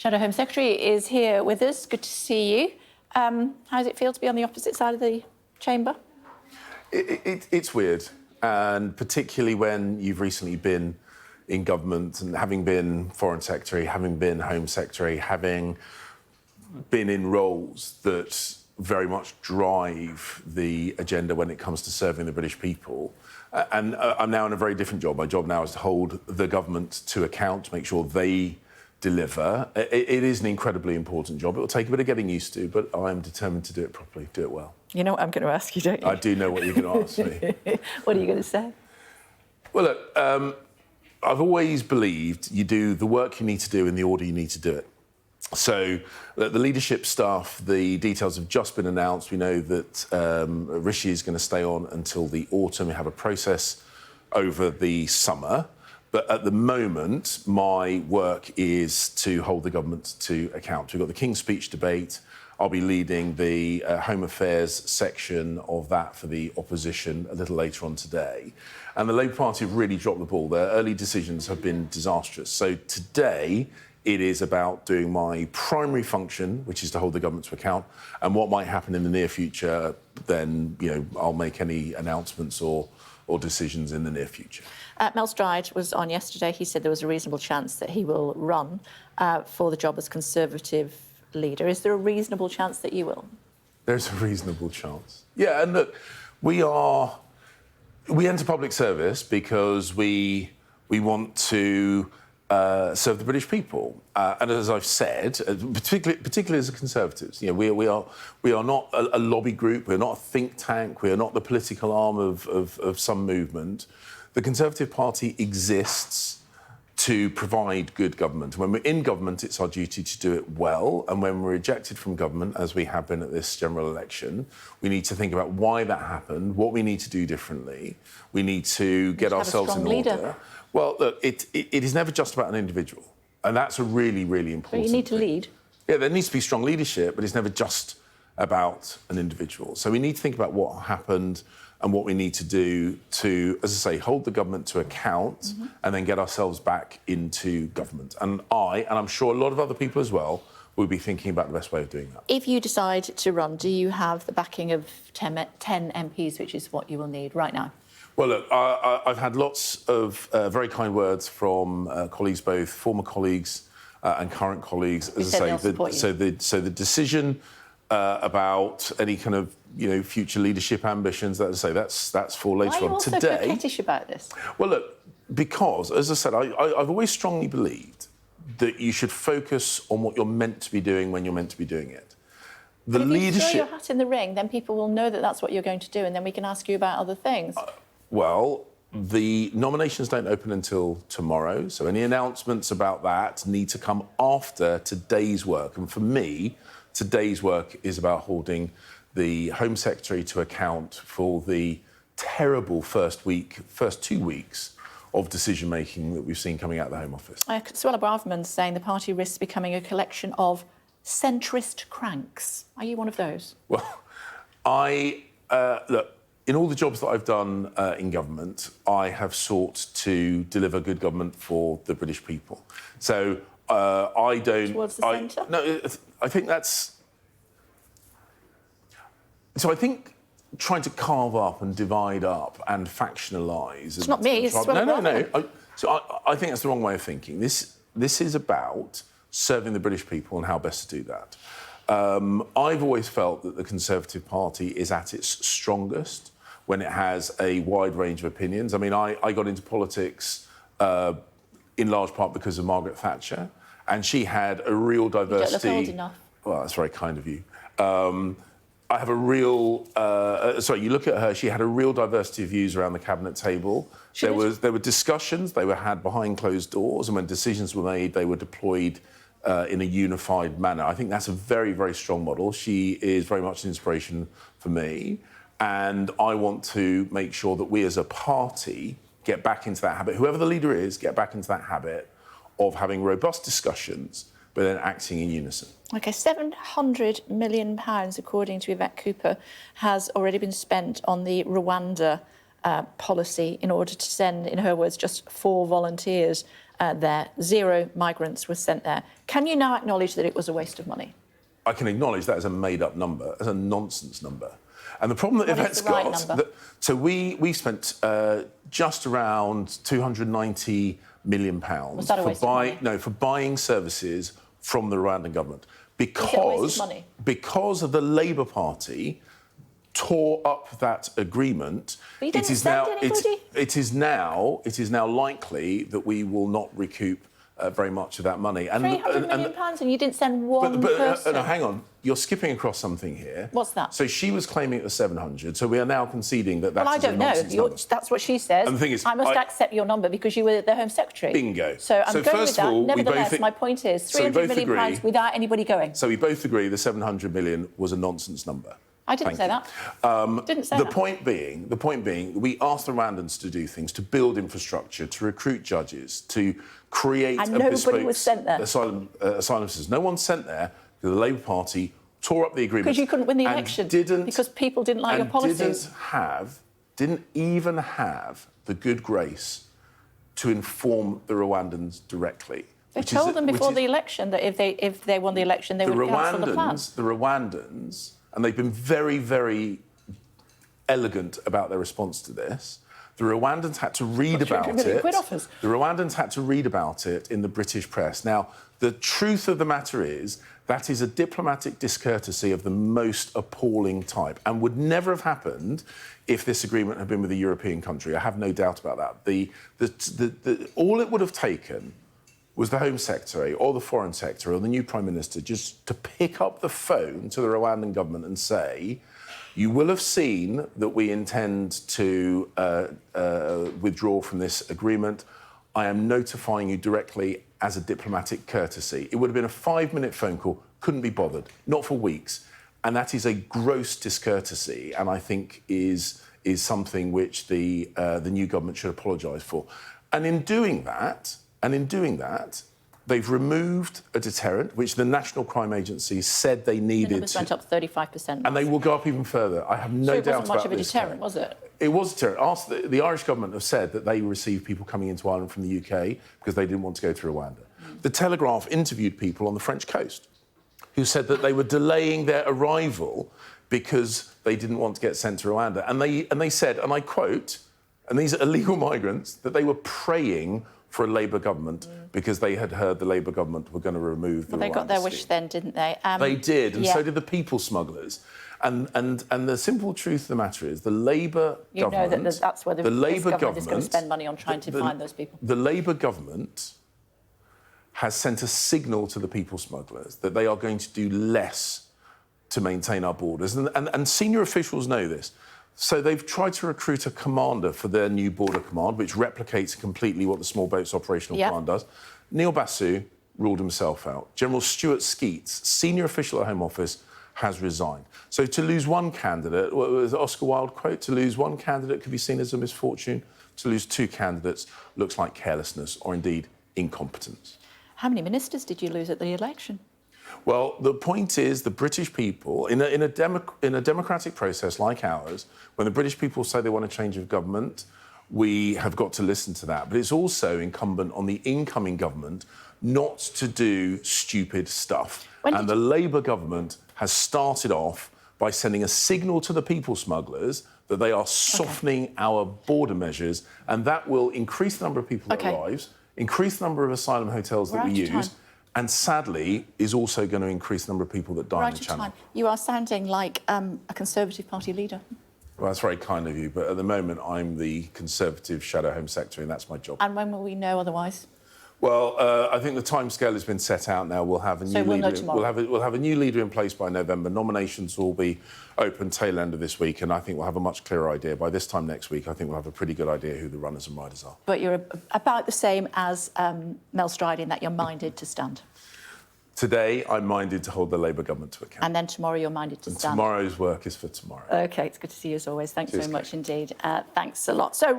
Shadow Home Secretary is here with us. Good to see you. How does it feel to be on the opposite side of the chamber? It's weird, and particularly when you've recently been in government and having been Foreign Secretary, having been Home Secretary, having been in roles that very much drive the agenda when it comes to serving the British people. And I'm now in a very different job. My job now is to hold the government to account, to make sure they deliver. It is an incredibly important job. It will take a bit of getting used to, but I'm determined to do it properly, do it well. You know what I'm going to ask you, don't you? I do know what you're going to ask me. What are you going to say? Well, look, I've always believed you do the work you need to do in the order you need to do it. So the leadership staff, the details have just been announced. We know that Rishi is going to stay on until the autumn. We have a process over the summer. But at the moment, my work is to hold the government to account. We've got the King's Speech debate. I'll be leading the Home Affairs section of that for the opposition a little later on today. And the Labour Party have really dropped the ball. Their early decisions have been disastrous. So today, it is about doing my primary function, which is to hold the government to account. And what might happen in the near future, then, I'll make any announcements or decisions in the near future. Mel Stride was on yesterday. He said there was a reasonable chance that he will run for the job as Conservative leader. Is there a reasonable chance that you will? There's a reasonable chance. Yeah, and look, we enter public service because we want to serve the British people. And as I've said, particularly as a Conservatives, we are not a lobby group, we're not a think tank, we are not the political arm of some movement. The Conservative Party exists to provide good government. When we're in government, it's our duty to do it well. And when we're ejected from government, as we have been at this general election, we need to think about why that happened, what we need to do differently. We need to get ourselves in order. Well, look, it is never just about an individual. And that's a really, really important thing. But you need to thing. lead. Yeah, there needs to be strong leadership, but it's never just about an individual. So we need to think about what happened and what we need to do to, as I say, hold the government to account and then get ourselves back into government. And I'm sure a lot of other people as well, will be thinking about the best way of doing that. If you decide to run, do you have the backing of 10 MPs, which is what you will need right now? Well, look, I've had lots of very kind words from colleagues, both former colleagues and current colleagues. As I say, so the decision about any kind of future leadership ambitions, that's for later on. Why are you also coquettish about this? Well, look, because as I said, I've always strongly believed that you should focus on what you're meant to be doing when you're meant to be doing it. But if you throw your hat in the ring, then people will know that that's what you're going to do, and then we can ask you about other things. Well, the nominations don't open until tomorrow, so any announcements about that need to come after today's work. And for me, today's work is about holding the Home Secretary to account for the terrible first 2 weeks of decision-making that we've seen coming out of the Home Office. Suella Braverman saying the party risks becoming a collection of centrist cranks. Are you one of those? Well, look, in all the jobs that I've done in government, I have sought to deliver good government for the British people. So I don't... Towards the centre? No, I think that's... So I think trying to carve up and divide up and factionalise... It's not me, it's No. So I think that's the wrong way of thinking. This is about serving the British people and how best to do that. I've always felt that the Conservative Party is at its strongest when it has a wide range of opinions. I mean, I got into politics in large part because of Margaret Thatcher, and she had a real diversity... You don't look old enough. Well, that's very kind of you. I have a real... you look at her, she had a real diversity of views around the cabinet table. There were discussions, they were had behind closed doors, and when decisions were made, they were deployed in a unified manner. I think that's a very, very strong model. She is very much an inspiration for me, and I want to make sure that we as a party get back into that habit, whoever the leader is, get back into that habit of having robust discussions but then acting in unison. OK, £700 million, according to Yvette Cooper, has already been spent on the Rwanda policy in order to send, in her words, just 4 volunteers there. 0 migrants were sent there. Can you now acknowledge that it was a waste of money? I can acknowledge that as a made-up number, as a nonsense number. And the problem that that's got... So we spent just around £290 million was that a waste of money? No, for buying services from the Rwandan government. Because of the Labour Party tore up that agreement. But you didn't send anybody? It is now likely that we will not recoup very much of that money. And £300 million and you didn't send one person? No, hang on. You're skipping across something here. What's that? So she was claiming it was 700, so we are now conceding that that's Well, I don't know. That's what she says. And the thing is, I must accept your number because you were the Home Secretary. Bingo. So I'm going with that. All, nevertheless, my point is £300 million without anybody going. So we both agree the 700 million was a nonsense number. I didn't say that. The point being, we asked the Rwandans to do things, to build infrastructure, to recruit judges, to create and nobody was sent there. Asylum systems. No one sent there because the Labour Party tore up the agreement. Because you couldn't win the election. Because people didn't like your policies. Didn't even have the good grace to inform the Rwandans directly. They told them before the election that if they won the election, they would cancel the plan. The Rwandans, and they've been very, very elegant about their response to this. The Rwandans had to read about it. The Rwandans had to read about it in the British press. Now, the truth of the matter is that is a diplomatic discourtesy of the most appalling type and would never have happened if this agreement had been with a European country. I have no doubt about that. All it would have taken was the Home Secretary or the Foreign Secretary or the new Prime Minister just to pick up the phone to the Rwandan government and say, you will have seen that we intend to withdraw from this agreement. I am notifying you directly as a diplomatic courtesy. It would have been a 5-minute phone call, couldn't be bothered, not for weeks. And that is a gross discourtesy, and I think is something which the new government should apologise for. And in doing that, they've removed a deterrent, which the National Crime Agency said they needed. The numbers went up 35%. And they will go up even further. I have no doubt about this. So it wasn't much of a deterrent, was it? It was a deterrent. The Irish government have said that they received people coming into Ireland from the UK because they didn't want to go to Rwanda. The Telegraph interviewed people on the French coast who said that they were delaying their arrival because they didn't want to get sent to Rwanda. And they said, and I quote, and these are illegal migrants, that they were praying for a Labour government because they had heard the Labour government were going to remove the Rwanda They got their scheme. wish then, didn't they? They did, and so did the people smugglers. And the simple truth of the matter is the Labour government... You know that that's where the government is going to spend money on trying to find those people. The Labour government has sent a signal to the people smugglers that they are going to do less to maintain our borders. And senior officials know this. So they've tried to recruit a commander for their new border command, which replicates completely what the Small Boats Operational Command does. Neil Basu ruled himself out. General Stuart Skeets, senior official at Home Office, has resigned. So to lose one candidate, what was the Oscar Wilde quote? To lose one candidate could be seen as a misfortune. To lose 2 candidates looks like carelessness or indeed incompetence. How many ministers did you lose at the election? Well, the point is the British people, in a democratic process like ours, when the British people say they want a change of government, we have got to listen to that. But it's also incumbent on the incoming government not to do stupid stuff. And the Labour government has started off by sending a signal to the people smugglers that they are softening our border measures, and that will increase the number of people that arrives, increase the number of asylum hotels that we use, and sadly is also going to increase the number of people that die in the Channel. You are sounding like a Conservative Party leader. Well, that's very kind of you, but at the moment I'm the Conservative Shadow Home Secretary, and that's my job. And when will we know otherwise? Well, I think the timescale has been set out now. We'll have a new leader. We'll have a new leader in place by November. Nominations will be open tail end of this week, and I think we'll have a much clearer idea. By this time next week, I think we'll have a pretty good idea who the runners and riders are. But you're about the same as Mel Stride in that you're minded to stand. Today, I'm minded to hold the Labour government to account. And then tomorrow, you're minded to stand. Tomorrow's work is for tomorrow. OK, it's good to see you as always. Thanks very much indeed. Thanks a lot. So.